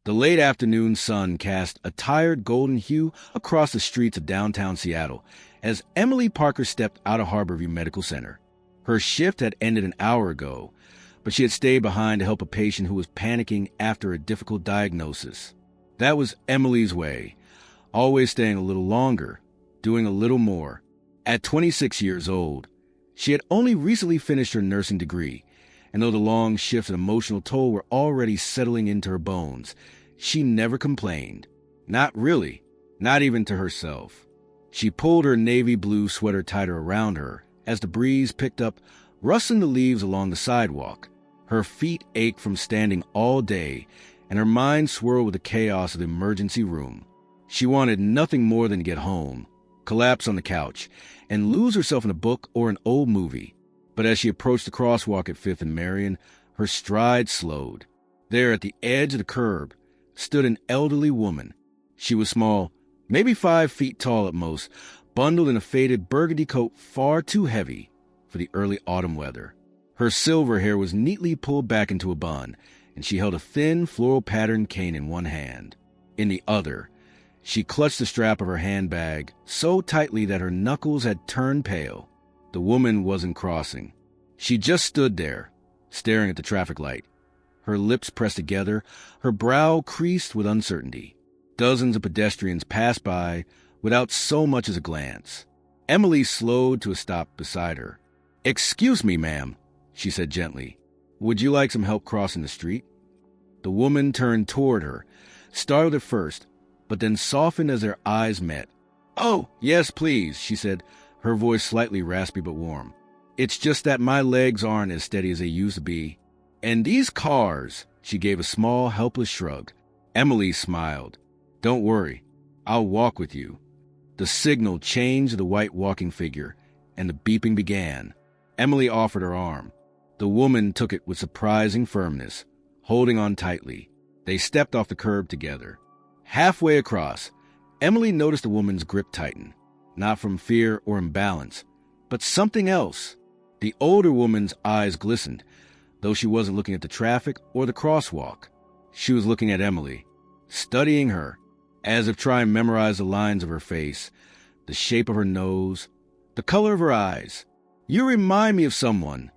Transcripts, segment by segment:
The late afternoon sun cast a tired golden hue across the streets of downtown Seattle as Emily Parker stepped out of Harborview Medical Center. Her shift had ended an hour ago, but she had stayed behind to help a patient who was panicking after a difficult diagnosis. That was Emily's way, always staying a little longer, doing a little more. At 26 years old, she had only recently finished her nursing degree, and though the long shifts and emotional toll were already settling into her bones, she never complained. Not really, not even to herself. She pulled her navy blue sweater tighter around her as the breeze picked up, rustling the leaves along the sidewalk. Her feet ached from standing all day, and her mind swirled with the chaos of the emergency room. She wanted nothing more than to get home, collapse on the couch, and lose herself in a book or an old movie. But as she approached the crosswalk at 5th and Marion, her stride slowed. There at the edge of the curb stood an elderly woman. She was small, maybe 5 feet tall at most, bundled in a faded burgundy coat far too heavy for the early autumn weather. Her silver hair was neatly pulled back into a bun, and she held a thin floral-patterned cane in one hand. In the other, she clutched the strap of her handbag so tightly that her knuckles had turned pale. The woman wasn't crossing. She just stood there, staring at the traffic light, her lips pressed together, her brow creased with uncertainty. Dozens of pedestrians passed by without so much as a glance. Emily slowed to a stop beside her. "Excuse me, ma'am," she said gently. "Would you like some help crossing the street?" The woman turned toward her, startled at first, but then softened as their eyes met. "Oh, yes, please," she said, her voice slightly raspy but warm. "It's just that my legs aren't as steady as they used to be. And these cars," she gave a small, helpless shrug. Emily smiled. "Don't worry, I'll walk with you." The signal changed the white walking figure, and the beeping began. Emily offered her arm. The woman took it with surprising firmness, holding on tightly. They stepped off the curb together. Halfway across, Emily noticed the woman's grip tighten, not from fear or imbalance, but something else. The older woman's eyes glistened, though she wasn't looking at the traffic or the crosswalk. She was looking at Emily, studying her, as if trying to memorize the lines of her face, the shape of her nose, the color of her eyes. "You remind me of someone,"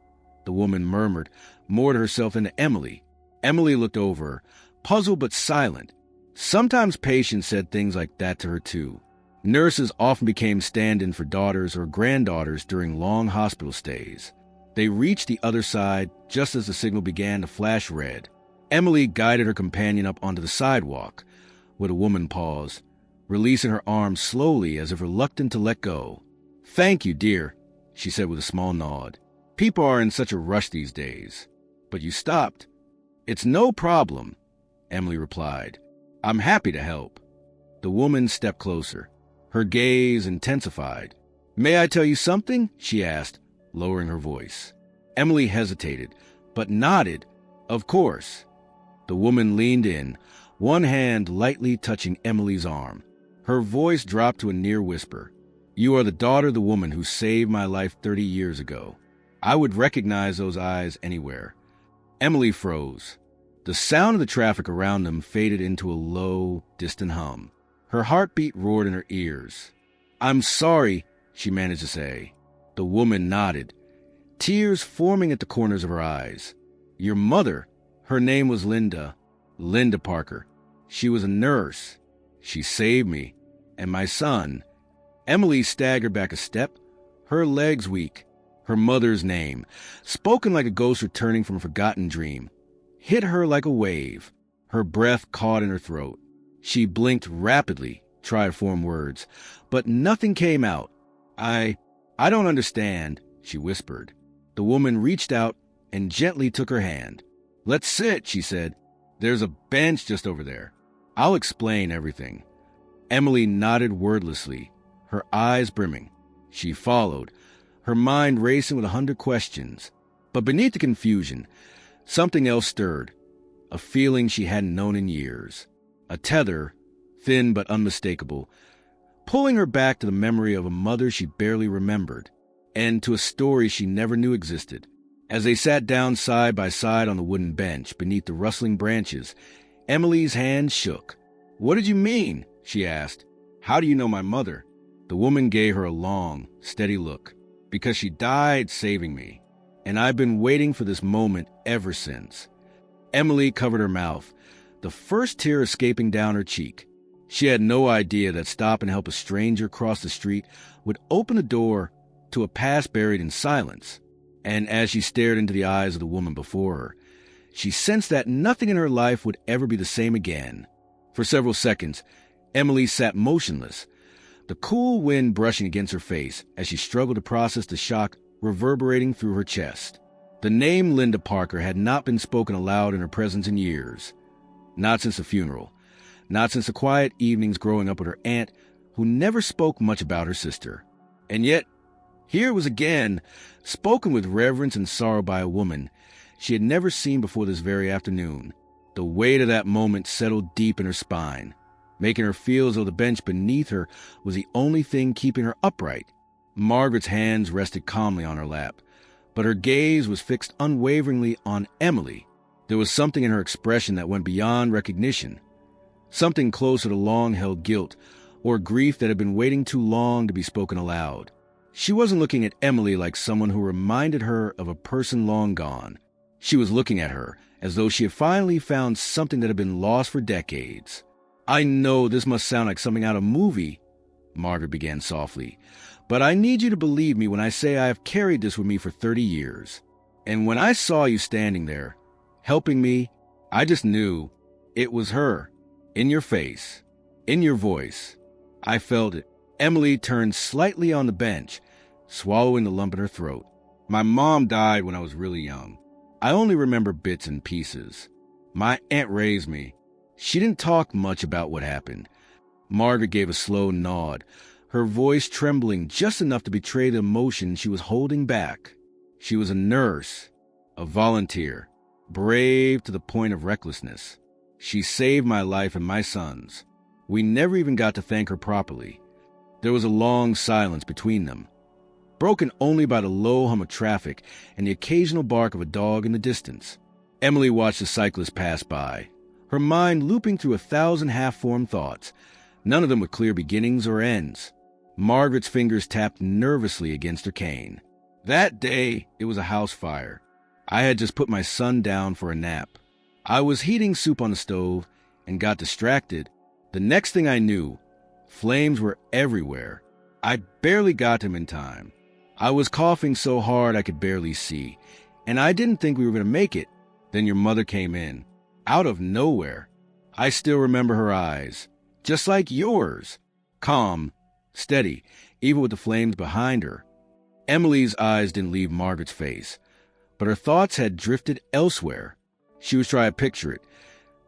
the woman murmured, more to herself than to Emily. Emily looked over her, puzzled but silent. Sometimes patients said things like that to her too. Nurses often became stand-in for daughters or granddaughters during long hospital stays. They reached the other side just as the signal began to flash red. Emily guided her companion up onto the sidewalk, where the woman paused, releasing her arms slowly as if reluctant to let go. "Thank you, dear," she said with a small nod. "People are in such a rush these days. But you stopped." "It's no problem," Emily replied. "I'm happy to help." The woman stepped closer. Her gaze intensified. "May I tell you something?" she asked, lowering her voice. Emily hesitated, but nodded. "Of course." The woman leaned in, one hand lightly touching Emily's arm. Her voice dropped to a near whisper. "You are the daughter of the woman who saved my life 30 years ago. I would recognize those eyes anywhere." Emily froze. The sound of the traffic around them faded into a low, distant hum. Her heartbeat roared in her ears. "I'm sorry," she managed to say. The woman nodded, tears forming at the corners of her eyes. "Your mother," her name was Linda Parker. "She was a nurse. She saved me. And my son." Emily staggered back a step, her legs weak. Her mother's name, spoken like a ghost returning from a forgotten dream, hit her like a wave. Her breath caught in her throat. She blinked rapidly, tried to form words, but nothing came out. I don't understand," she whispered. The woman reached out and gently took her hand. "Let's sit," she said. "There's a bench just over there. I'll explain everything." Emily nodded wordlessly, her eyes brimming. She followed, her mind racing with 100 questions. But beneath the confusion, something else stirred, a feeling she hadn't known in years. A tether, thin but unmistakable, pulling her back to the memory of a mother she barely remembered, and to a story she never knew existed. As they sat down side by side on the wooden bench beneath the rustling branches, Emily's hand shook. "What did you mean?" she asked. "How do you know my mother?" The woman gave her a long, steady look. "Because she died saving me, and I've been waiting for this moment ever since." Emily covered her mouth, the first tear escaping down her cheek. She had no idea that stop and help a stranger cross the street would open the door to a past buried in silence. And as she stared into the eyes of the woman before her, she sensed that nothing in her life would ever be the same again. For several seconds, Emily sat motionless, the cool wind brushing against her face as she struggled to process the shock reverberating through her chest. The name Linda Parker had not been spoken aloud in her presence in years. Not since the funeral. Not since the quiet evenings growing up with her aunt, who never spoke much about her sister. And yet, here it was again, spoken with reverence and sorrow by a woman she had never seen before this very afternoon. The weight of that moment settled deep in her spine, making her feel as though the bench beneath her was the only thing keeping her upright. Margaret's hands rested calmly on her lap, but her gaze was fixed unwaveringly on Emily. There was something in her expression that went beyond recognition, something closer to long-held guilt or grief that had been waiting too long to be spoken aloud. She wasn't looking at Emily like someone who reminded her of a person long gone. She was looking at her as though she had finally found something that had been lost for decades. "I know this must sound like something out of a movie," Margaret began softly, "but I need you to believe me when I say I have carried this with me for 30 years. And when I saw you standing there, helping me, I just knew it was her. In your face, in your voice. I felt it." Emily turned slightly on the bench, swallowing the lump in her throat. "My mom died when I was really young. I only remember bits and pieces. My aunt raised me. She didn't talk much about what happened." Margaret gave a slow nod, her voice trembling just enough to betray the emotion she was holding back. "She was a nurse, a volunteer, brave to the point of recklessness. She saved my life and my son's. We never even got to thank her properly." There was a long silence between them, broken only by the low hum of traffic and the occasional bark of a dog in the distance. Emily watched the cyclist pass by, her mind looping through 1,000 half-formed thoughts, none of them with clear beginnings or ends. Margaret's fingers tapped nervously against her cane. That day, it was a house fire. I had just put my son down for a nap. I was heating soup on the stove and got distracted. The next thing I knew, flames were everywhere. I barely got him in time. I was coughing so hard I could barely see, and I didn't think we were going to make it. Then your mother came in, out of nowhere. I still remember her eyes, just like yours. Calm, steady, even with the flames behind her. Emily's eyes didn't leave Margaret's face, but her thoughts had drifted elsewhere. She was trying to picture it.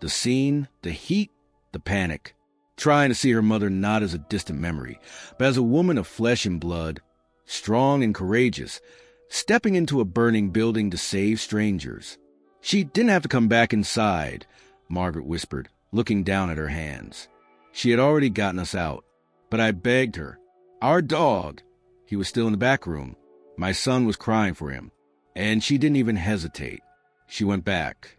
The scene, the heat, the panic. Trying to see her mother not as a distant memory, but as a woman of flesh and blood, strong and courageous, stepping into a burning building to save strangers. "She didn't have to come back inside," Margaret whispered, looking down at her hands. "She had already gotten us out, but I begged her. Our dog, he was still in the back room. My son was crying for him, and she didn't even hesitate. She went back."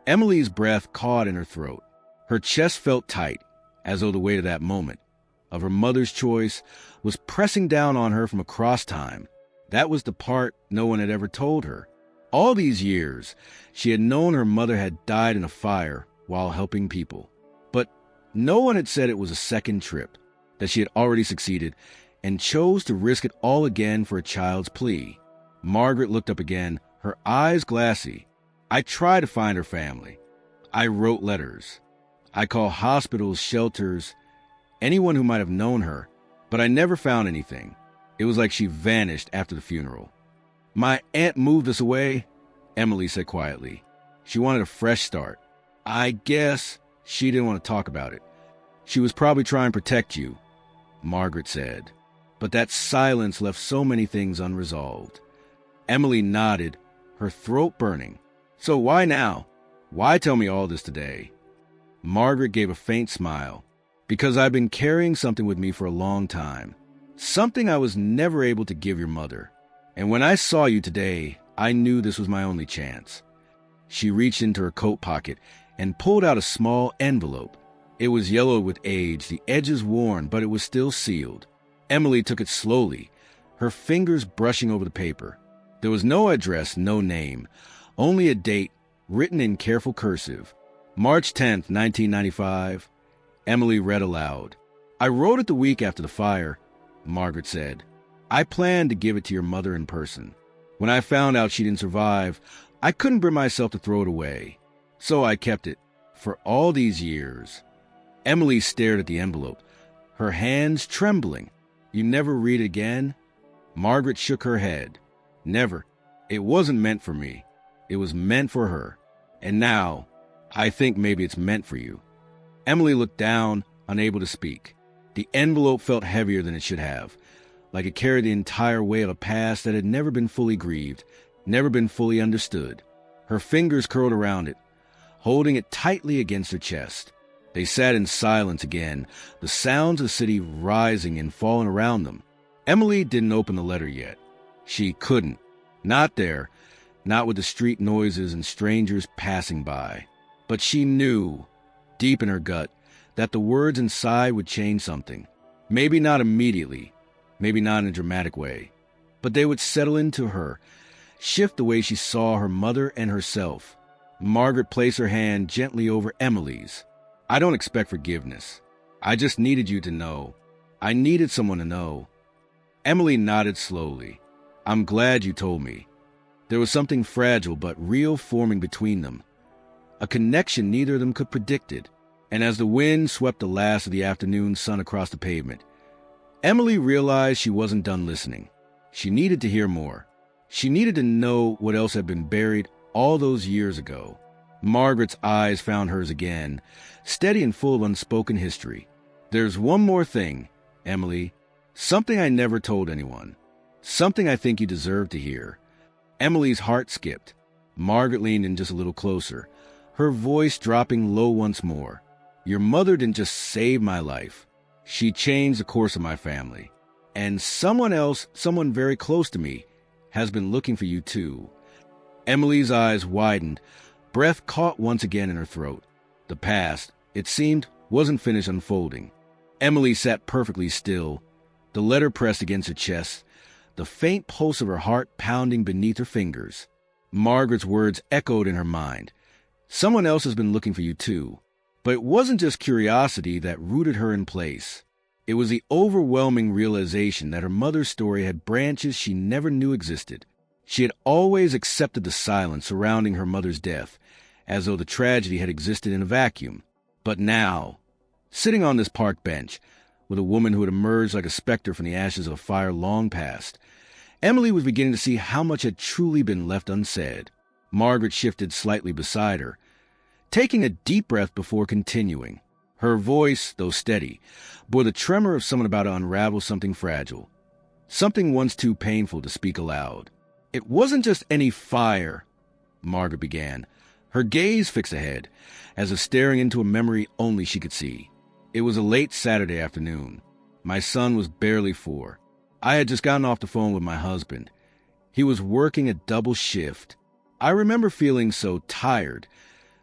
Emily's breath caught in her throat. Her chest felt tight, as though the weight of that moment, of her mother's choice, was pressing down on her from across time. That was the part no one had ever told her. All these years, she had known her mother had died in a fire while helping people. But no one had said it was a second trip, that she had already succeeded, and chose to risk it all again for a child's plea. Margaret looked up again, her eyes glassy. "I tried to find her family. I wrote letters. I called hospitals, shelters, anyone who might have known her, but I never found anything. It was like she vanished after the funeral." "My aunt moved us away," Emily said quietly. "She wanted a fresh start. I guess she didn't want to talk about it. She was probably trying to protect you," Margaret said. But that silence left so many things unresolved. Emily nodded, her throat burning. "So why now? Why tell me all this today?" Margaret gave a faint smile. "Because I've been carrying something with me for a long time. Something I was never able to give your mother. And when I saw you today, I knew this was my only chance." She reached into her coat pocket and pulled out a small envelope. It was yellowed with age, the edges worn, but it was still sealed. Emily took it slowly, her fingers brushing over the paper. There was no address, no name, only a date written in careful cursive. March 10th, 1995. Emily read aloud. "I wrote it the week after the fire," Margaret said. "I planned to give it to your mother in person. When I found out she didn't survive, I couldn't bring myself to throw it away. So I kept it for all these years." Emily stared at the envelope, her hands trembling. "You never read it again?" Margaret shook her head. "Never. It wasn't meant for me. It was meant for her. And now, I think maybe it's meant for you." Emily looked down, unable to speak. The envelope felt heavier than it should have, like it carried the entire weight of a past that had never been fully grieved, never been fully understood. Her fingers curled around it, holding it tightly against her chest. They sat in silence again, the sounds of the city rising and falling around them. Emily didn't open the letter yet. She couldn't. Not there, not with the street noises and strangers passing by. But she knew, deep in her gut, that the words inside would change something. Maybe not immediately, maybe not in a dramatic way, but they would settle into her, shift the way she saw her mother and herself. Margaret placed her hand gently over Emily's. "I don't expect forgiveness. I just needed you to know. I needed someone to know." Emily nodded slowly. "I'm glad you told me." There was something fragile but real forming between them, a connection neither of them could predict it. And as the wind swept the last of the afternoon sun across the pavement, Emily realized she wasn't done listening. She needed to hear more. She needed to know what else had been buried all those years ago. Margaret's eyes found hers again, steady and full of unspoken history. "There's one more thing, Emily. Something I never told anyone. Something I think you deserve to hear." Emily's heart skipped. Margaret leaned in just a little closer, her voice dropping low once more. "Your mother didn't just save my life. She changed the course of my family. And someone else, someone very close to me, has been looking for you too." Emily's eyes widened, breath caught once again in her throat. The past, it seemed, wasn't finished unfolding. Emily sat perfectly still, the letter pressed against her chest, the faint pulse of her heart pounding beneath her fingers. Margaret's words echoed in her mind. "Someone else has been looking for you too." But it wasn't just curiosity that rooted her in place. It was the overwhelming realization that her mother's story had branches she never knew existed. She had always accepted the silence surrounding her mother's death, as though the tragedy had existed in a vacuum. But now, sitting on this park bench, with a woman who had emerged like a specter from the ashes of a fire long past, Emily was beginning to see how much had truly been left unsaid. Margaret shifted slightly beside her, taking a deep breath before continuing. Her voice, though steady, bore the tremor of someone about to unravel something fragile, something once too painful to speak aloud. "It wasn't just any fire," Margaret began, her gaze fixed ahead, as if staring into a memory only she could see. "It was a late Saturday afternoon. My son was barely 4. I had just gotten off the phone with my husband. He was working a double shift. I remember feeling so tired,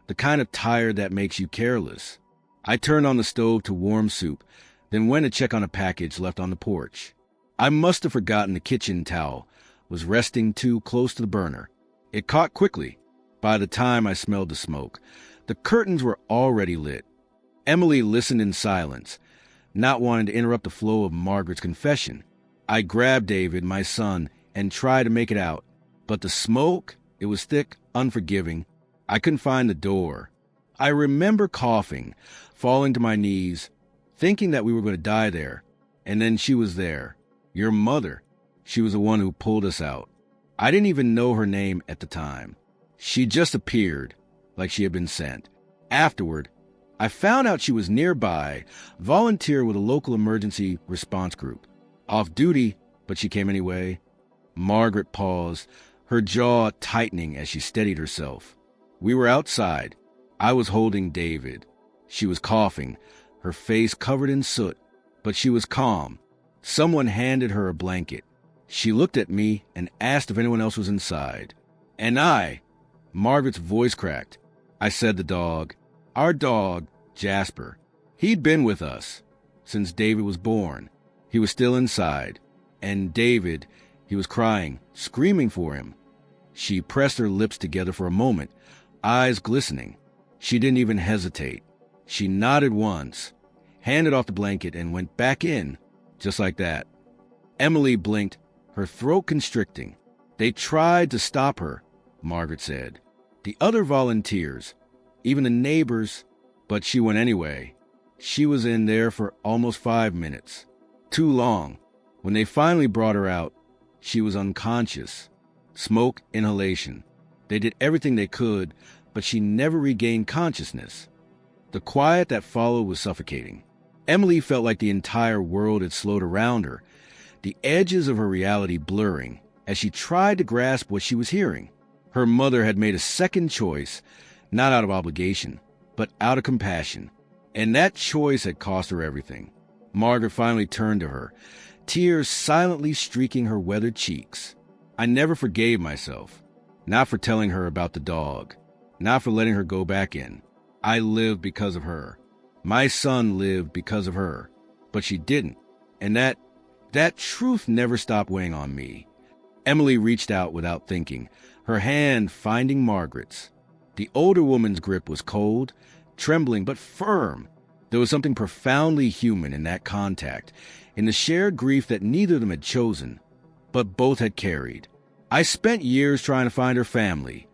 the kind of tired that makes you careless. I turned on the stove to warm soup, then went to check on a package left on the porch. I must have forgotten the kitchen towel was resting too close to the burner. It caught quickly. By the time I smelled the smoke, the curtains were already lit." Emily listened in silence, not wanting to interrupt the flow of Margaret's confession. "I grabbed David, my son, and tried to make it out. But the smoke, it was thick, unforgiving. I couldn't find the door. I remember coughing, falling to my knees, thinking that we were going to die there. And then she was there. Your mother. She was the one who pulled us out. I didn't even know her name at the time. She just appeared, like she had been sent. Afterward, I found out she was nearby, volunteer with a local emergency response group. Off duty, but she came anyway." Margaret paused, her jaw tightening as she steadied herself. "We were outside. I was holding David. She was coughing, her face covered in soot, but she was calm. Someone handed her a blanket. She looked at me and asked if anyone else was inside. And Margaret's voice cracked. I said the dog. Our dog, Jasper. He'd been with us since David was born. He was still inside. And David, he was crying, screaming for him. She pressed her lips together for a moment, eyes glistening. She didn't even hesitate. She nodded once, handed off the blanket, and went back in, just like that. Emily blinked, her throat constricting. They tried to stop her, Margaret said. The other volunteers, even the neighbors, but she went anyway. She was in there for almost 5 minutes. Too long. When they finally brought her out, she was unconscious. Smoke inhalation. They did everything they could, but she never regained consciousness. The quiet that followed was suffocating. Emily felt like the entire world had slowed around her, the edges of her reality blurring as she tried to grasp what she was hearing. Her mother had made a second choice, not out of obligation, but out of compassion. And that choice had cost her everything. Margaret finally turned to her, tears silently streaking her weathered cheeks. I never forgave myself, not for telling her about the dog, not for letting her go back in. I lived because of her. My son lived because of her. But she didn't. And that truth never stopped weighing on me. Emily reached out without thinking, her hand finding Margaret's. The older woman's grip was cold, trembling, but firm. There was something profoundly human in that contact, in the shared grief that neither of them had chosen, but both had carried. I spent years trying to find her family,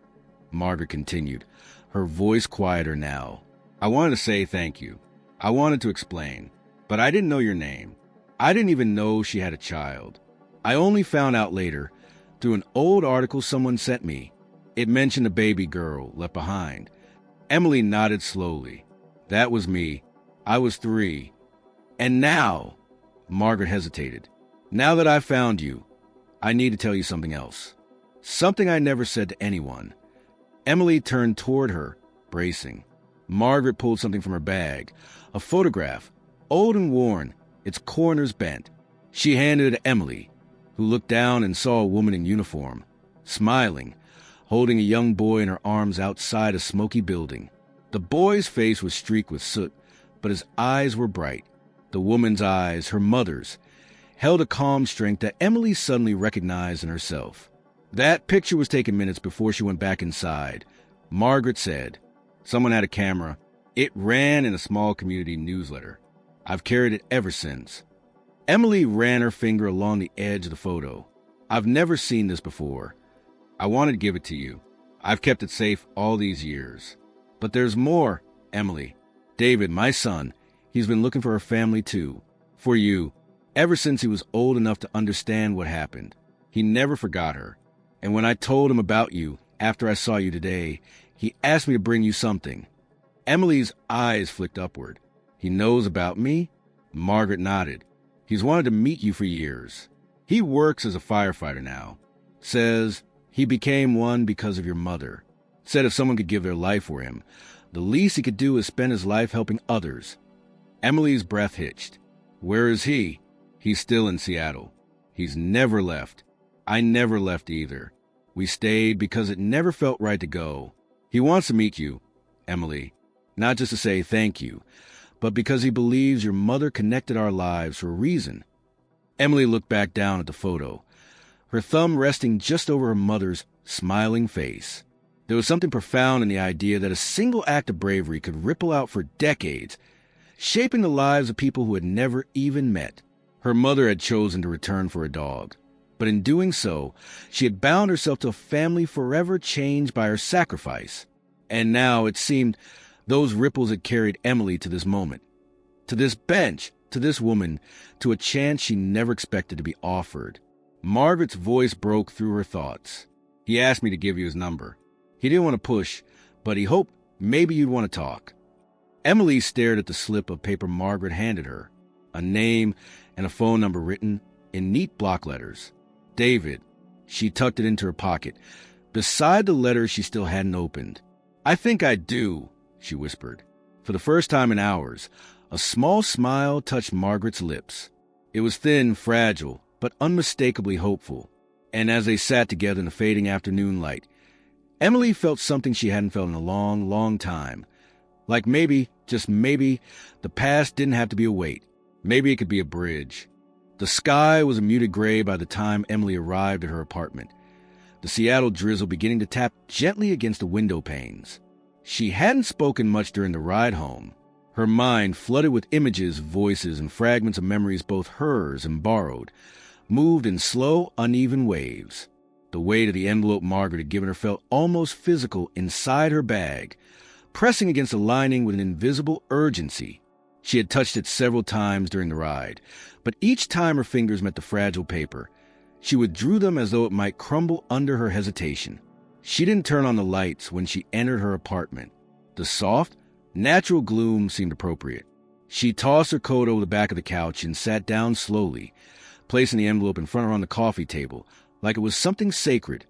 Margaret continued, her voice quieter now. I wanted to say thank you. I wanted to explain, but I didn't know your name. I didn't even know she had a child. I only found out later, through an old article someone sent me. It mentioned a baby girl left behind. Emily nodded slowly. That was me. I was 3. And now, Margaret hesitated. Now that I've found you, I need to tell you something else. Something I never said to anyone. Emily turned toward her, bracing. Margaret pulled something from her bag, a photograph, old and worn, its corners bent. She handed it to Emily, who looked down and saw a woman in uniform, smiling, holding a young boy in her arms outside a smoky building. The boy's face was streaked with soot, but his eyes were bright. The woman's eyes, her mother's, held a calm strength that Emily suddenly recognized in herself. That picture was taken minutes before she went back inside. Margaret said, someone had a camera. It ran in a small community newsletter. I've carried it ever since. Emily ran her finger along the edge of the photo. I've never seen this before. I wanted to give it to you. I've kept it safe all these years. But there's more, Emily. David, my son, he's been looking for a family too. For you. Ever since he was old enough to understand what happened. He never forgot her. And when I told him about you, after I saw you today, he asked me to bring you something. Emily's eyes flicked upward. He knows about me? Margaret nodded. He's wanted to meet you for years. He works as a firefighter now. Says he became one because of your mother. Said if someone could give their life for him, the least he could do is spend his life helping others. Emily's breath hitched. Where is he? He's still in Seattle. He's never left. I never left either. We stayed because it never felt right to go. He wants to meet you, Emily. Not just to say thank you, but because he believes your mother connected our lives for a reason. Emily looked back down at the photo, her thumb resting just over her mother's smiling face. There was something profound in the idea that a single act of bravery could ripple out for decades, shaping the lives of people who had never even met. Her mother had chosen to return for a dog, but in doing so, she had bound herself to a family forever changed by her sacrifice. And now it seemed those ripples had carried Emily to this moment, to this bench, to this woman, to a chance she never expected to be offered. Margaret's voice broke through her thoughts. He asked me to give you his number. He didn't want to push, but he hoped maybe you'd want to talk. Emily stared at the slip of paper Margaret handed her, a name and a phone number written in neat block letters. David. She tucked it into her pocket. Beside the letter she still hadn't opened. I think I do, she whispered. For the first time in hours, a small smile touched Margaret's lips. It was thin, fragile, but unmistakably hopeful. And as they sat together in the fading afternoon light, Emily felt something she hadn't felt in a long, long time. Like maybe, just maybe, the past didn't have to be a weight. Maybe it could be a bridge. The sky was a muted gray by the time Emily arrived at her apartment, the Seattle drizzle beginning to tap gently against the window panes. She hadn't spoken much during the ride home, her mind flooded with images, voices, and fragments of memories both hers and borrowed, moved in slow, uneven waves. The weight of the envelope Margaret had given her felt almost physical inside her bag, pressing against the lining with an invisible urgency. She had touched it several times during the ride, but each time her fingers met the fragile paper, she withdrew them as though it might crumble under her hesitation. She didn't turn on the lights when she entered her apartment. The soft, natural gloom seemed appropriate. She tossed her coat over the back of the couch and sat down slowly, placing the envelope in front of her on the coffee table, like it was something sacred,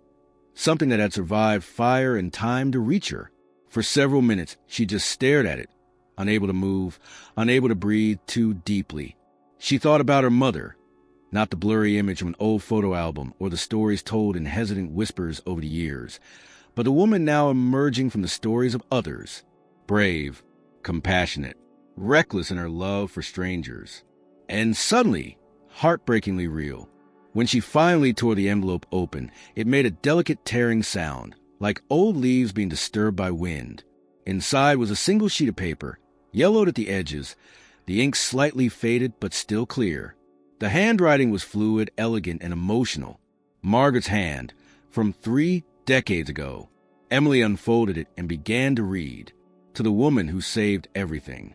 something that had survived fire and time to reach her. For several minutes, she just stared at it, unable to move, unable to breathe too deeply. She thought about her mother, not the blurry image from an old photo album or the stories told in hesitant whispers over the years, but the woman now emerging from the stories of others, brave, compassionate, reckless in her love for strangers, and suddenly, heartbreakingly real. When she finally tore the envelope open, it made a delicate tearing sound, like old leaves being disturbed by wind. Inside was a single sheet of paper, yellowed at the edges, the ink slightly faded but still clear. The handwriting was fluid, elegant, and emotional. Margaret's hand, from 3 decades ago. Emily unfolded it and began to read. To the woman who saved everything.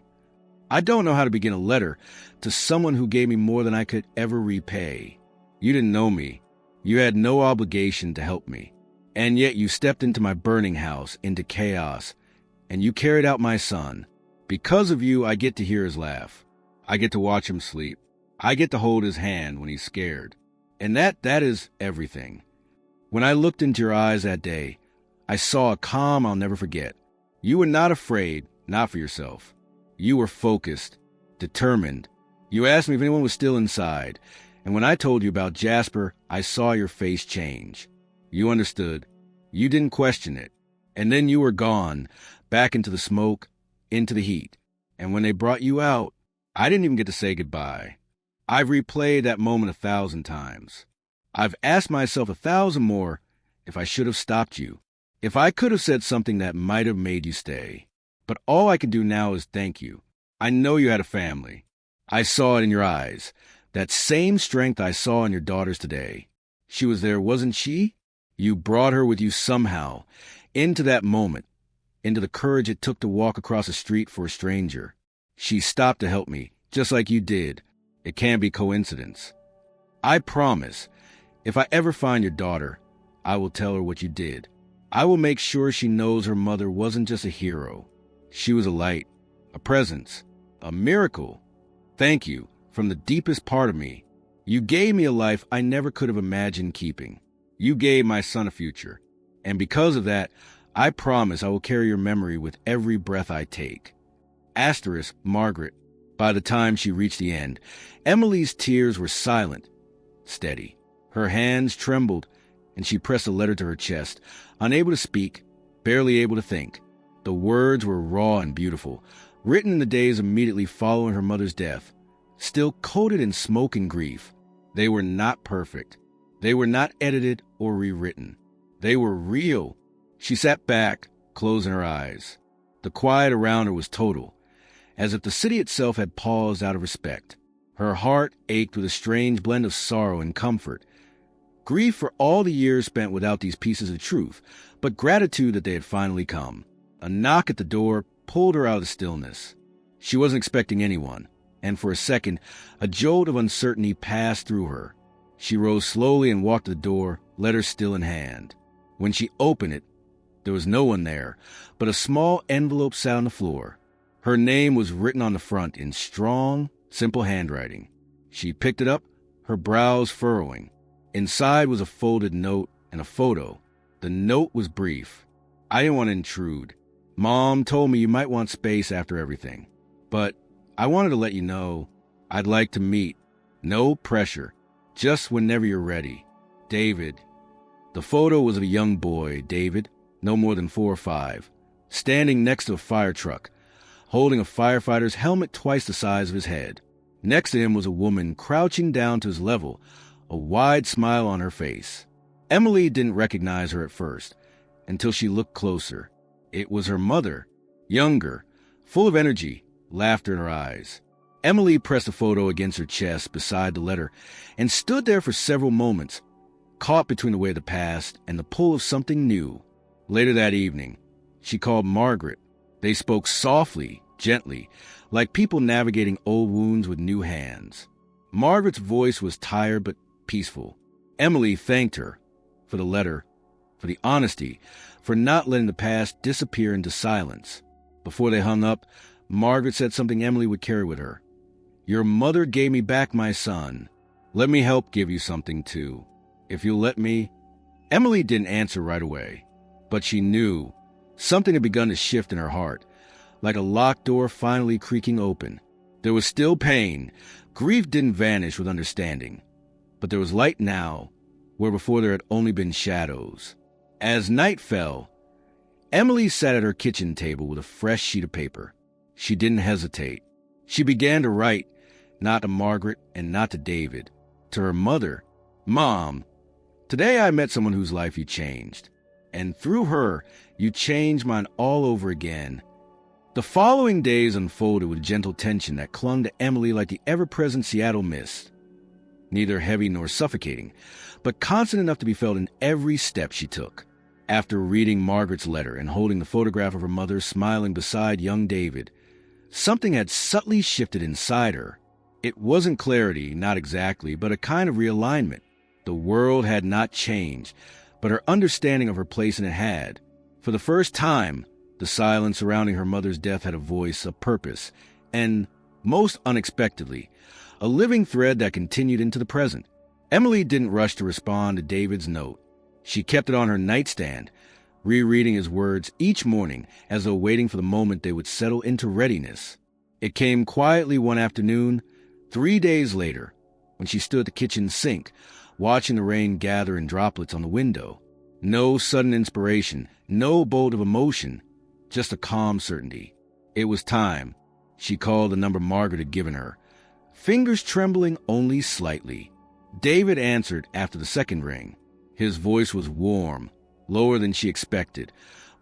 I don't know how to begin a letter to someone who gave me more than I could ever repay. You didn't know me. You had no obligation to help me. And yet you stepped into my burning house, into chaos, and you carried out my son. Because of you, I get to hear his laugh. I get to watch him sleep. I get to hold his hand when he's scared. And that is everything. When I looked into your eyes that day, I saw a calm I'll never forget. You were not afraid, not for yourself. You were focused, determined. You asked me if anyone was still inside, and when I told you about Jasper, I saw your face change. You understood. You didn't question it. And then you were gone, back into the smoke, into the heat. And when they brought you out, I didn't even get to say goodbye. I've replayed that moment 1,000 times. I've asked myself 1,000 more if I should have stopped you, if I could have said something that might have made you stay. But all I can do now is thank you. I know you had a family. I saw it in your eyes, that same strength I saw in your daughters today. She was there, wasn't she? You brought her with you somehow, into that moment, into the courage it took to walk across the street for a stranger. She stopped to help me, just like you did. It can't be coincidence. I promise, if I ever find your daughter, I will tell her what you did. I will make sure she knows her mother wasn't just a hero. She was a light, a presence, a miracle. Thank you, from the deepest part of me. You gave me a life I never could have imagined keeping. You gave my son a future. And because of that, I promise I will carry your memory with every breath I take. Asterisk, Margaret. By the time she reached the end, Emily's tears were silent, steady. Her hands trembled, and she pressed a letter to her chest, unable to speak, barely able to think. The words were raw and beautiful, written in the days immediately following her mother's death, still coated in smoke and grief. They were not perfect. They were not edited or rewritten. They were real. She sat back, closing her eyes. The quiet around her was total, as if the city itself had paused out of respect. Her heart ached with a strange blend of sorrow and comfort. Grief for all the years spent without these pieces of truth, but gratitude that they had finally come. A knock at the door pulled her out of the stillness. She wasn't expecting anyone, and for a second, a jolt of uncertainty passed through her. She rose slowly and walked to the door, letter still in hand. When she opened it, there was no one there, but a small envelope sat on the floor. Her name was written on the front in strong, simple handwriting. She picked it up, her brows furrowing. Inside was a folded note and a photo. The note was brief. I didn't want to intrude. Mom told me you might want space after everything. But I wanted to let you know I'd like to meet. No pressure. Just whenever you're ready. David. The photo was of a young boy, David, no more than 4 or 5, standing next to a fire truck, holding a firefighter's helmet twice the size of his head. Next to him was a woman crouching down to his level, a wide smile on her face. Emily didn't recognize her at first, until she looked closer. It was her mother, younger, full of energy, laughter in her eyes. Emily pressed the photo against her chest beside the letter and stood there for several moments, caught between the weight of the past and the pull of something new. Later that evening, she called Margaret. They spoke softly, gently, like people navigating old wounds with new hands. Margaret's voice was tired but peaceful. Emily thanked her for the letter, for the honesty, for not letting the past disappear into silence. Before they hung up, Margaret said something Emily would carry with her. "Your mother gave me back my son. Let me help give you something, too. If you'll let me." Emily didn't answer right away, but she knew something had begun to shift in her heart, like a locked door finally creaking open. There was still pain. Grief didn't vanish with understanding, but there was light now, where before there had only been shadows. As night fell, Emily sat at her kitchen table with a fresh sheet of paper. She didn't hesitate. She began to write, not to Margaret and not to David, to her mother. "Mom, today I met someone whose life you changed, and through her, you changed mine all over again." The following days unfolded with gentle tension that clung to Emily like the ever-present Seattle mist. Neither heavy nor suffocating, but constant enough to be felt in every step she took. After reading Margaret's letter and holding the photograph of her mother smiling beside young David, something had subtly shifted inside her. It wasn't clarity, not exactly, but a kind of realignment. The world had not changed, but her understanding of her place in it had. For the first time, the silence surrounding her mother's death had a voice, a purpose, and, most unexpectedly, a living thread that continued into the present. Emily didn't rush to respond to David's note. She kept it on her nightstand, rereading his words each morning as though waiting for the moment they would settle into readiness. It came quietly one afternoon, 3 days later, when she stood at the kitchen sink, watching the rain gather in droplets on the window. No sudden inspiration, no bolt of emotion, just a calm certainty. It was time. She called the number Margaret had given her, fingers trembling only slightly. David answered after the second ring. His voice was warm, lower than she expected,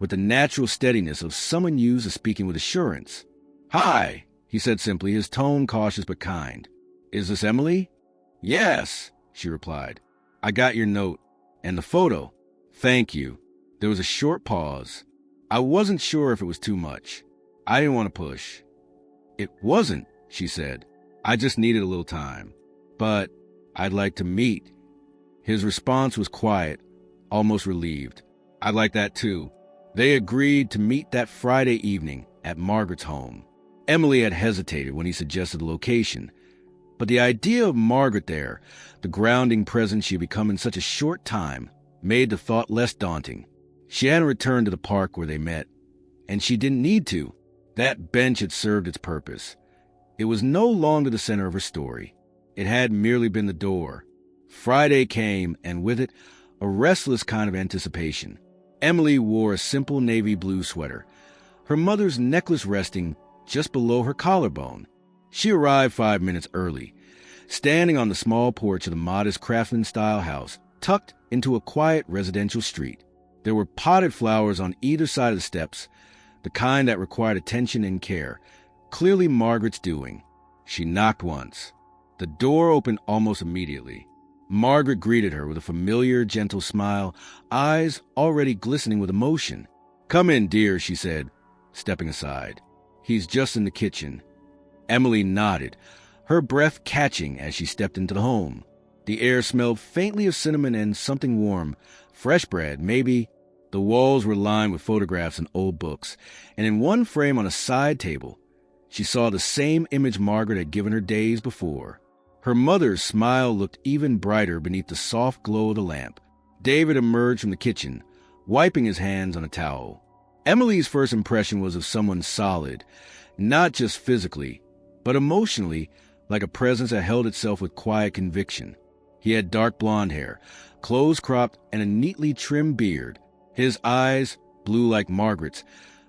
with the natural steadiness of someone used to speaking with assurance. "Hi," he said simply, his tone cautious but kind. "Is this Emily?" "Yes," she replied. "I got your note. And the photo. Thank you." There was a short pause. I wasn't sure if it was too much. I didn't want to push. "It wasn't," she said. "I just needed a little time. But I'd like to meet." His response was quiet, almost relieved. "I'd like that too." They agreed to meet that Friday evening at Margaret's home. Emily had hesitated when he suggested the location, but the idea of Margaret there, the grounding presence she had become in such a short time, made the thought less daunting. She hadn't returned to the park where they met, and she didn't need to. That bench had served its purpose. It was no longer the center of her story. It had merely been the door. Friday came, and with it, a restless kind of anticipation. Emily wore a simple navy blue sweater, her mother's necklace resting just below her collarbone. She arrived 5 minutes early, standing on the small porch of the modest craftsman-style house tucked into a quiet residential street. There were potted flowers on either side of the steps, the kind that required attention and care, clearly Margaret's doing. She knocked once. The door opened almost immediately. Margaret greeted her with a familiar, gentle smile, eyes already glistening with emotion. "Come in, dear," she said, stepping aside. "He's just in the kitchen." Emily nodded, her breath catching as she stepped into the home. The air smelled faintly of cinnamon and something warm, fresh bread, maybe. The walls were lined with photographs and old books, and in one frame on a side table, she saw the same image Margaret had given her days before. Her mother's smile looked even brighter beneath the soft glow of the lamp. David emerged from the kitchen, wiping his hands on a towel. Emily's first impression was of someone solid, not just physically, but emotionally, like a presence that held itself with quiet conviction. He had dark blonde hair, close cropped, and a neatly trimmed beard. His eyes, blue like Margaret's,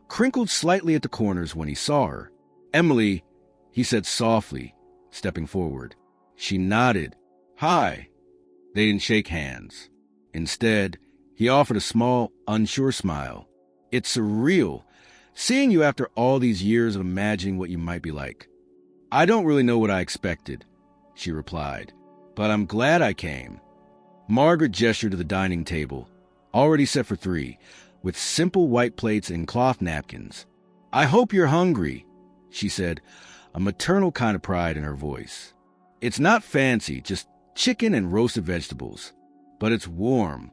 crinkled slightly at the corners when he saw her. "Emily," he said softly, stepping forward. She nodded. "Hi." They didn't shake hands. Instead, he offered a small, unsure smile. "It's surreal, seeing you after all these years of imagining what you might be like." "I don't really know what I expected," she replied, "but I'm glad I came." Margaret gestured to the dining table, already set for 3, with simple white plates and cloth napkins. "I hope you're hungry," she said, a maternal kind of pride in her voice. "It's not fancy, just chicken and roasted vegetables. But it's warm."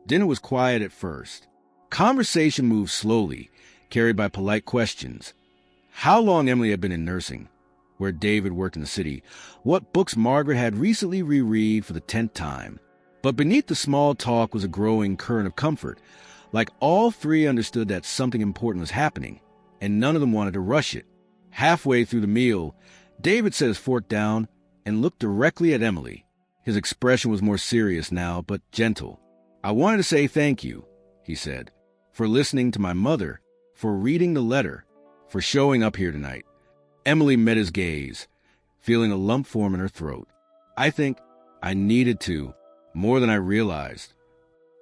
Dinner was quiet at first. Conversation moved slowly, carried by polite questions. How long Emily had been in nursing, where David worked in the city, what books Margaret had recently reread for the 10th time. But beneath the small talk was a growing current of comfort, like all 3 understood that something important was happening, and none of them wanted to rush it. Halfway through the meal, David set his fork down and looked directly at Emily. His expression was more serious now, but gentle. "I wanted to say thank you," he said, "for listening to my mother, for reading the letter, for showing up here tonight." Emily met his gaze, feeling a lump form in her throat. "I think I needed to, more than I realized."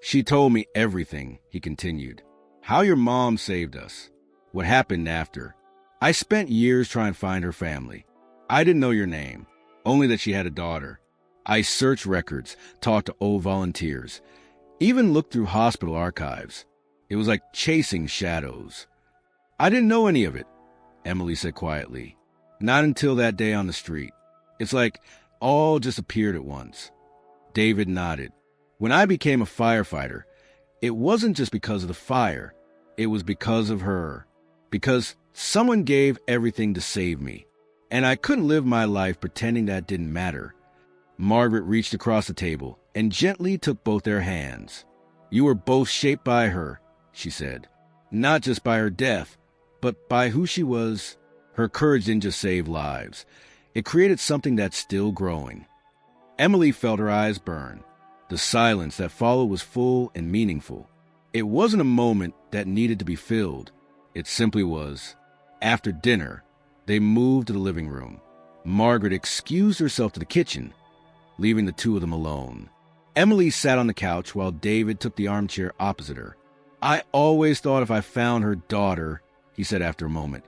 "She told me everything," he continued. "How your mom saved us, what happened after. I spent years trying to find her family. I didn't know your name, only that she had a daughter. I searched records, talked to old volunteers, even looked through hospital archives. It was like chasing shadows." "I didn't know any of it," Emily said quietly. "Not until that day on the street. It's like all just appeared at once." David nodded. "When I became a firefighter, it wasn't just because of the fire. It was because of her. Because someone gave everything to save me. And I couldn't live my life pretending that didn't matter." Margaret reached across the table and gently took both their hands. "You were both shaped by her," she said. "Not just by her death, but by who she was." Her courage didn't just save lives. It created something that's still growing. Emily felt her eyes burn. The silence that followed was full and meaningful. It wasn't a moment that needed to be filled. It simply was. After dinner, they moved to the living room. Margaret excused herself to the kitchen, leaving the 2 of them alone. Emily sat on the couch while David took the armchair opposite her. "I always thought if I found her daughter," he said after a moment,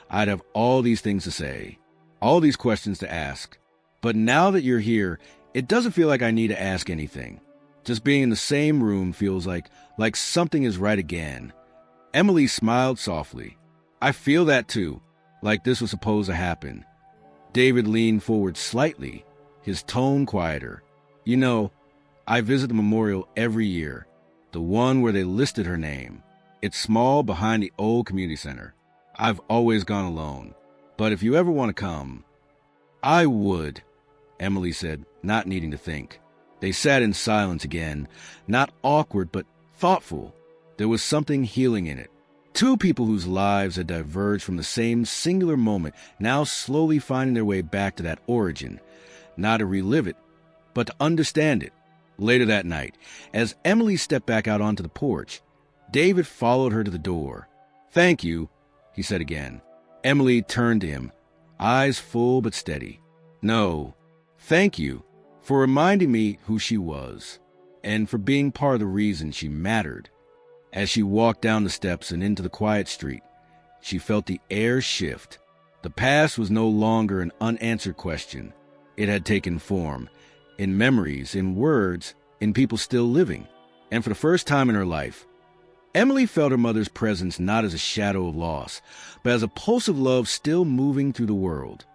"I'd have all these things to say, all these questions to ask. But now that you're here, it doesn't feel like I need to ask anything. Just being in the same room feels like something is right again." Emily smiled softly. "I feel that too, like this was supposed to happen." David leaned forward slightly, his tone quieter. "You know, I visit the memorial every year, the one where they listed her name. It's small behind the old community center. I've always gone alone. But if you ever want to come..." "I would," Emily said, not needing to think. They sat in silence again, not awkward, but thoughtful. There was something healing in it. 2 people whose lives had diverged from the same singular moment, now slowly finding their way back to that origin, not to relive it, but to understand it. Later that night, as Emily stepped back out onto the porch, David followed her to the door. "Thank you," he said again. Emily turned to him, eyes full but steady. "No, thank you for reminding me who she was, and for being part of the reason she mattered." As she walked down the steps and into the quiet street, she felt the air shift. The past was no longer an unanswered question. It had taken form, in memories, in words, in people still living. And for the first time in her life, Emily felt her mother's presence not as a shadow of loss, but as a pulse of love still moving through the world.